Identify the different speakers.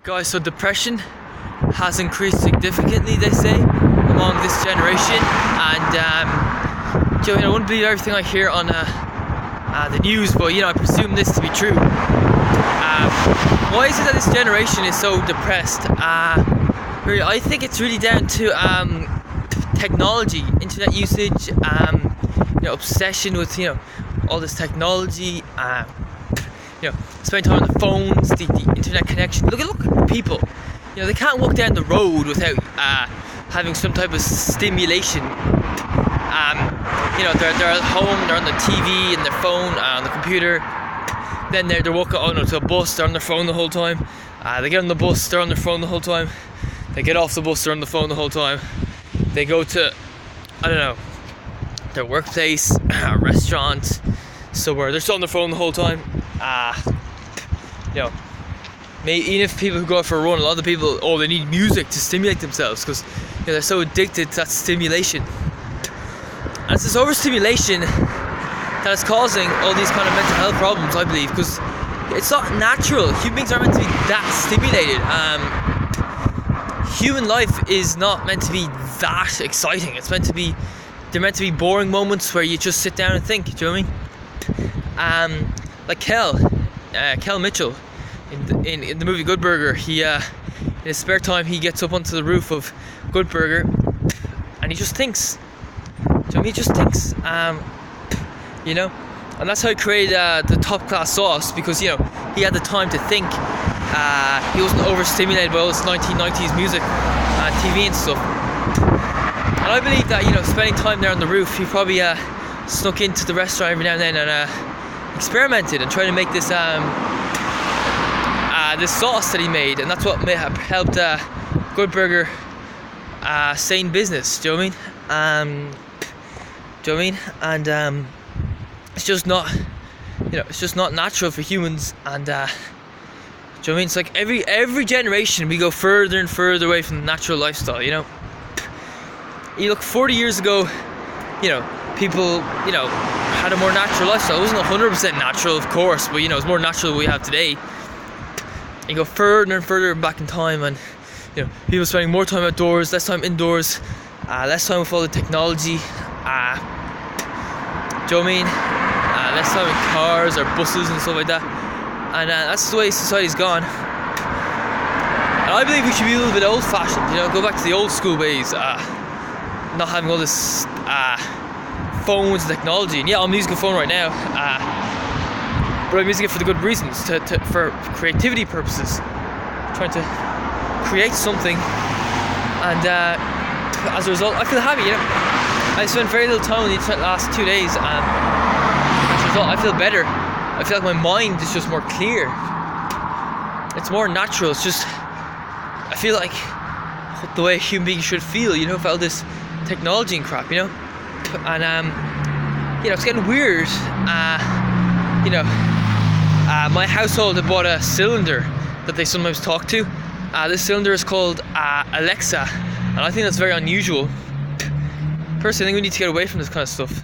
Speaker 1: Guys, so depression has increased significantly, they say, among this generation, and I wouldn't believe everything I hear on the news, but I presume this to be true. Why is it that this generation is so depressed? I think it's really down to technology, internet usage, obsession with all this technology. Spending time on the phones, the internet connection. Look at people. They can't walk down the road without having some type of stimulation. They're at home, they're on the TV and their phone, on the computer. Then they're walking to a bus, they're on their phone the whole time. They get on the bus, they're on their phone the whole time. They get off the bus, they're on the phone the whole time. They go to, their workplace, a restaurant, somewhere, they're still on their phone the whole time. Even if people who go out for a run, a lot of the people, they need music to stimulate themselves because they're so addicted to that stimulation. And it's this overstimulation that is causing all these kind of mental health problems, I believe, because it's not natural. Human beings aren't meant to be that stimulated. Human life is not meant to be that exciting. They're meant to be boring moments where you just sit down and think. Do you know what I mean? Like Kel Mitchell in the movie Good Burger, he in his spare time he gets up onto the roof of Good Burger and he just thinks. Do you know what I mean? He just thinks. And that's how he created the top class sauce, because he had the time to think. He wasn't overstimulated by all this 1990s music, TV and stuff. And I believe that spending time there on the roof, he probably snuck into the restaurant every now and then and experimented and tried to make this this sauce that he made, and that's what may have helped Good Burger stay in business. Do you know what I mean? And it's just not, it's just not natural for humans. And do you know what I mean? It's like every generation we go further and further away from the natural lifestyle. You look 40 years ago, people, had a more natural lifestyle. It wasn't 100% natural, of course, but it's more natural than we have today. You go further and further back in time, and people spending more time outdoors, less time indoors, less time with all the technology. Do you know what I mean? Less time in cars or buses and stuff like that. And that's the way society's gone. And I believe we should be a little bit old-fashioned. Go back to the old school ways. Not having all this phones and technology. And I'm using a phone right now, but I'm using it for the good reasons, for creativity purposes, trying to create something, and as a result I feel happy. I spent very little time on the internet the last 2 days, and as a result I feel better. I feel like my mind is just more clear. It's more natural. It's just, I feel like the way a human being should feel, without this technology and crap, and it's getting weird. My household had bought a cylinder that they sometimes talk to. This cylinder is called Alexa, and I think that's very unusual. Personally, I think we need to get away from this kind of stuff.